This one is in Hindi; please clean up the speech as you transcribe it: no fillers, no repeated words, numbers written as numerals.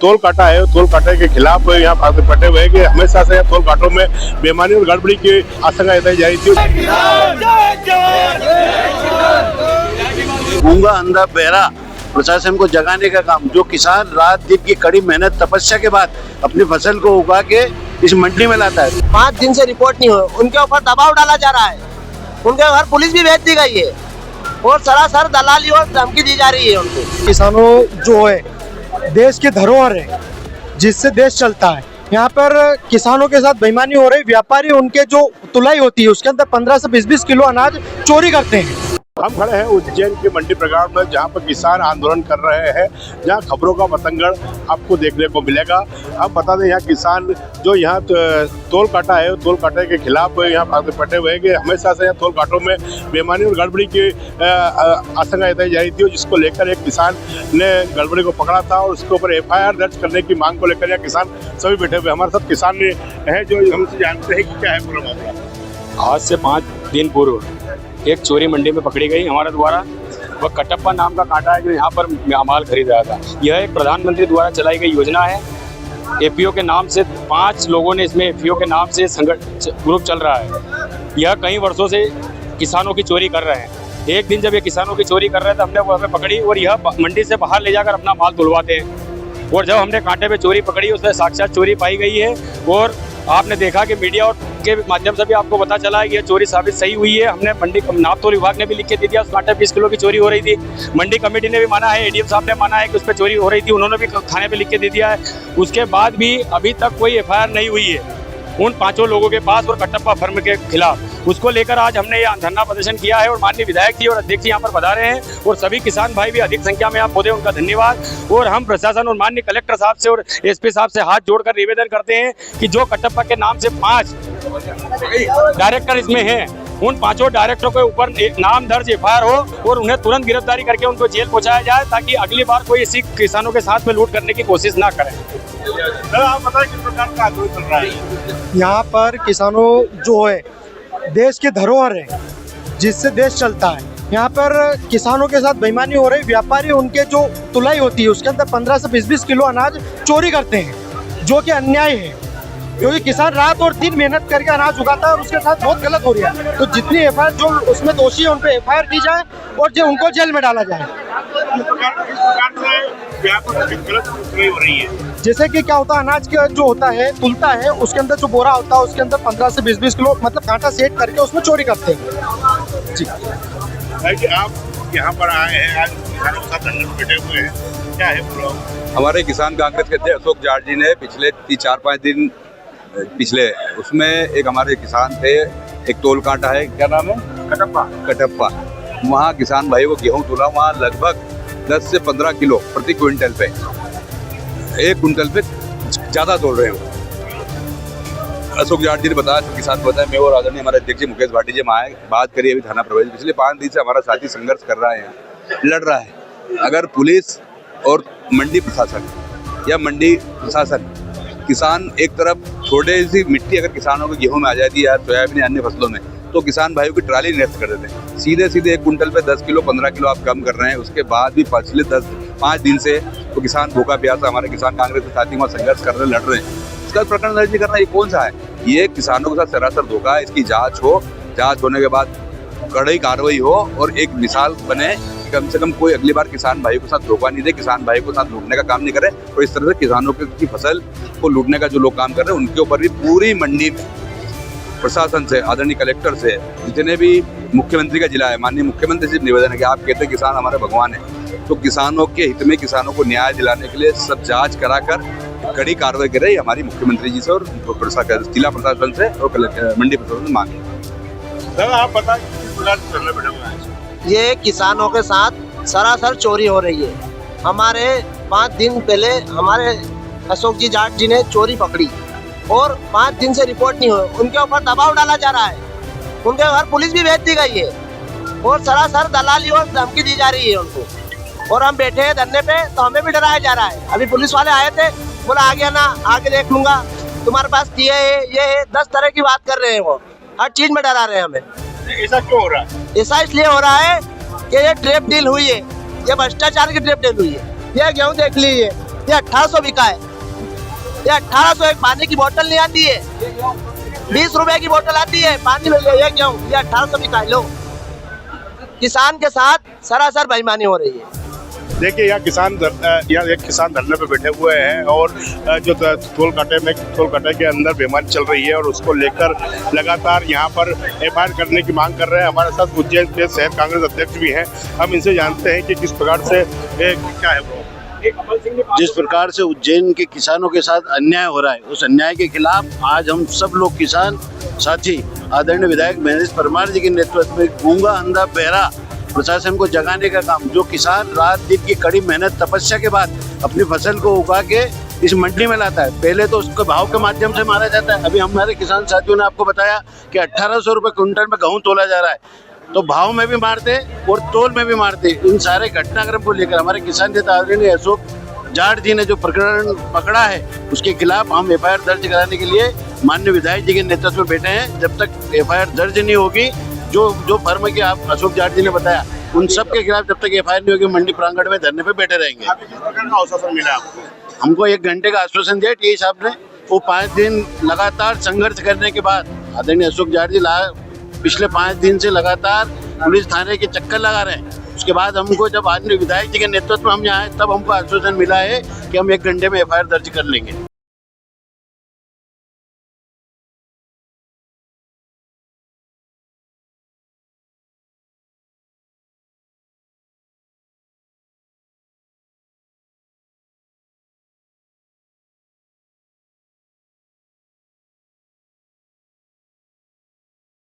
तोल काटा है, तोल काटे के खिलाफ यहाँ भाग पटे हुए हैं कि हमेशा से तोल काटों में बेईमानी और गड़बड़ी की आशंका जताई जा रही थी। गूंगा अंधा बहरा प्रशासन को जगाने का काम, जो किसान रात दिन की कड़ी मेहनत तपस्या के बाद अपनी फसल को उगा के इस मंडी में लाता है। 5 दिन से रिपोर्ट नहीं हुई, उनके ऊपर दबाव डाला जा रहा है, उनके घर पुलिस भी भेज दी गई है और सरासर दलाली और धमकी दी जा रही है उनको। किसानों जो है देश की धरोहर है, जिससे देश चलता है। यहाँ पर किसानों के साथ बेईमानी हो रही, व्यापारी उनके जो तुलाई होती है उसके अंदर 15 से 20-20 किलो अनाज चोरी करते हैं। हम खड़े हैं उज्जैन के मंडी प्रगाढ़ में, जहां पर किसान आंदोलन कर रहे हैं, जहां खबरों का बतंगड़ आपको देखने को मिलेगा। अब बता दें यहाँ किसान जो यहाँ तोल काटा है, तोल काटे के खिलाफ यहाँ भाग पटे हुए हैं कि हमेशा से तोल काटों में बेईमानी और गड़बड़ी की आशंका जताई जा रही थी, जिसको लेकर एक किसान ने गड़बड़ी को पकड़ा था और उसके ऊपर FIR दर्ज करने की मांग को लेकर यहाँ किसान सभी बैठे हुए। हमारे साथ किसान है जो हमसे जानते हैं कि क्या है पूरा मामला। आज से 5 दिन पूर्व एक चोरी मंडी में पकड़ी गई हमारे द्वारा। वह कटप्पा नाम का कांटा है जो यहाँ पर माल खरीद रहा था। यह एक प्रधानमंत्री द्वारा चलाई गई योजना है। APO के नाम से 5 लोगों ने इसमें APO के नाम से ग्रुप चल रहा है। यह कई वर्षों से किसानों की चोरी कर रहे हैं। एक दिन जब ये किसानों की चोरी कर रहे थे, हमने वहाँ पे पकड़ी और यह मंडी से बाहर ले जाकर अपना माल तुलवाते हैं। और जब हमने कांटे पे चोरी पकड़ी, उसमें साक्षात चोरी पाई गई है और आपने देखा कि मीडिया और के माध्यम से भी आपको पता चला है कि यह चोरी साबित सही हुई है। हमने मंडी नापतोल विभाग ने भी लिख के दे दिया, उस कांटे 20 किलो की चोरी हो रही थी। मंडी कमेटी ने भी माना है, ADM साहब ने माना है कि उस पर चोरी हो रही थी, उन्होंने भी थाने पे लिख के दे दिया है। उसके बाद भी अभी तक कोई FIR नहीं हुई है उन 5 लोगों के पास और कटप्पा फर्म के खिलाफ। उसको लेकर आज हमने ये धरना प्रदर्शन किया है और माननीय विधायक जी और अध्यक्ष यहाँ पर पधारे हैं और सभी किसान भाई भी अधिक संख्या में आप पहुंचे, उनका धन्यवाद। और हम प्रशासन और माननीय कलेक्टर साहब से और SP साहब से हाथ जोड़कर निवेदन करते हैं कि जो कटप्पा के नाम से 5 डायरेक्टर इसमें हैं, उन 5 डायरेक्टरों के ऊपर नाम दर्ज FIR हो और उन्हें तुरंत गिरफ्तारी करके उनको जेल पहुंचाया जाए, ताकि अगली बार कोई इसी किसानों के साथ में लूट करने की कोशिश ना करें। आप बताएं किस प्रकार का आंदोलन चल रहा है। यहाँ पर किसानों जो है देश की धरोहर है, जिससे देश चलता है। यहाँ पर किसानों के साथ बेईमानी हो रही, व्यापारी उनके जो तुलाई होती है उसके अंदर 15 से 20-20 किलो अनाज चोरी करते हैं, जो कि अन्याय है। क्योंकि किसान रात और दिन मेहनत करके अनाज उगाता है और उसके साथ बहुत गलत हो रहा है। तो जितनी FIR जो उसमें दोषी है उन पे FIR की जाए और जो उनको जेल में डाला जाए। हो रही है जैसे कि क्या होता है, अनाज का जो होता है तुलता है, उसके अंदर जो बोरा होता है उसके अंदर 15 से 20-20 किलो मतलब कांटा सेट करके उसमें चोरी करते हैं जी। कि आप यहाँ पर आए हैं, आज किसानों के साथ धरने में बैठे हुए हैं, क्या है पूरा? हमारे किसान कांग्रेस के अध्यक्ष अशोक जाट जी ने पिछले 4-5 दिन पिछले उसमें एक हमारे किसान थे, एक तोल कांटा है, क्या नाम है, कटप्पा। वहाँ किसान भाई को गेहूँ तुला, वहाँ लगभग 10 से 15 किलो प्रति क्विंटल पे, 1 क्विंटल पे ज़्यादा तोल रहे हैं। अशोक जाट जी ने बताया, तो किसान बताया, मैं और आदरणीय हमारे अध्यक्ष जी मुकेश भाटी जी आए, बात करिए। अभी थाना प्रभारी पिछले 5 दिन से हमारा साथी संघर्ष कर रहा है, यहाँ लड़ रहा है। अगर पुलिस और मंडी प्रशासन या मंडी प्रशासन, किसान एक तरफ थोड़ी सी मिट्टी अगर किसानों के गेहूं में आ जाती है या सोयाबीन या अन्य फसलों में, तो किसान भाइयों की ट्राली निरस्त कर देते हैं। सीधे 1 कुंटल पे 10 किलो 15 किलो आप कम कर रहे हैं। उसके बाद भी पिछले 5 दिन से तो किसान भूखा प्यासा, हमारे किसान कांग्रेस के साथी वहाँ संघर्ष कर रहे हैं, लड़ रहे हैं। इसका प्रकरण दर्ज नहीं करना ये कौन सा है? ये किसानों के साथ सरासर धोखा है। इसकी जाँच हो, जाँच होने के बाद कड़ई कार्रवाई हो और एक मिसाल बने, कम से कम कोई अगली बार किसान भाई के साथ धोखा नहीं दे, किसान भाई को साथ लूटने का काम नहीं करे। और इस तरह से किसानों की फसल को लूटने का जो लोग काम कर रहे हैं, उनके ऊपर भी पूरी मंडी में प्रशासन से, आदरणीय कलेक्टर से, जितने भी मुख्यमंत्री का जिला है, माननीय मुख्यमंत्री से निवेदन है कि आप कहते हैं किसान हमारे भगवान है, तो किसानों के हित में किसानों को न्याय दिलाने के लिए सब जाँच कराकर कड़ी कार्रवाई करे, हमारी मुख्यमंत्री जी से और जिला प्रशासन से और मंडी प्रशासन से मांग है। आप बताएं किस प्रकार से धरने बैठे हुए हैं? ये किसानों के साथ सरासर चोरी हो रही है। हमारे 5 दिन पहले हमारे अशोक जी जाट जी ने चोरी पकड़ी और 5 दिन से रिपोर्ट नहीं हुई, उनके ऊपर दबाव डाला जा रहा है, उनके घर पुलिस भी भेज दी गई है और सरासर दलाली और धमकी दी जा रही है उनको। और हम बैठे हैं धरने पे तो हमें भी डराया जा रहा है। अभी पुलिस वाले आए थे, बोला आ गया ना, आगे देख लूंगा, तुम्हारे पास ये है 10 तरह की बात कर रहे हैं। वो हर चीज में डरा रहे हैं हमें। ऐसा क्यों हो रहा है? ऐसा इसलिए हो रहा है कि ये ट्रैप डील हुई है, ये भ्रष्टाचार की ट्रैप डील हुई है। ये गेहूँ देख लीजिए, ये 1800 बिका है। ये 1800 एक पानी की बोतल नहीं आती है, 20 रुपए की बोतल आती है पानी में ये क्यों? ये 1800 बिका है। लो, किसान के साथ सरासर बेईमानी हो रही है। देखिए यहाँ एक किसान धरने पे बैठे हुए हैं और जो टोल काटे के अंदर बेईमानी चल रही है और उसको लेकर लगातार यहाँ पर एफआईआर करने की मांग कर रहे हैं। हमारे साथ उज्जैन के शहर कांग्रेस अध्यक्ष भी हैं, हम इनसे जानते हैं कि किस प्रकार से क्या है वो। जिस प्रकार से उज्जैन के किसानों के साथ अन्याय हो रहा है, उस अन्याय के खिलाफ आज हम सब लोग किसान साथी आदरणीय विधायक महेश परमार जी के नेतृत्व में गूंगा अंधा बहरा प्रशासन को जगाने का काम, जो किसान रात दिन की कड़ी मेहनत तपस्या के बाद अपनी फसल को उगा के इस मंडी में लाता है। पहले तो उसको भाव के माध्यम से मारा जाता है। अभी हमारे किसान साथियों ने आपको बताया कि 1800 रुपये क्विंटल में गेहूं तोला जा रहा है, तो भाव में भी मारते और तोल में भी मारते। इन सारे घटनाक्रम को लेकर हमारे किसान नेता आदरणीय अशोक जाट जी ने जो प्रकरण पकड़ा है, उसके खिलाफ हम एफआईआर दर्ज कराने के लिए माननीय विधायक जी के नेतृत्व में बैठे हैं। जब तक एफआईआर दर्ज नहीं होगी, जो फर्म के आप अशोक जाट जी ने बताया, उन सब के खिलाफ जब तक एफआईआर नहीं होगी मंडी प्रांगण में धरने पे बैठे रहेंगे। आश्वासन मिला आपको? हमको 1 घंटे का आश्वासन दिया टी साहब ने। वो 5 दिन लगातार संघर्ष करने के बाद आदरणीय अशोक जाट जी पिछले 5 दिन से लगातार पुलिस थाने के चक्कर लगा रहे हैं। उसके बाद हमको जब आदरणीय विधायक जी के नेतृत्व में हम यहाँ आए, तब हमको आश्वासन मिला है कि हम 1 घंटे में एफआईआर दर्ज कर लेंगे।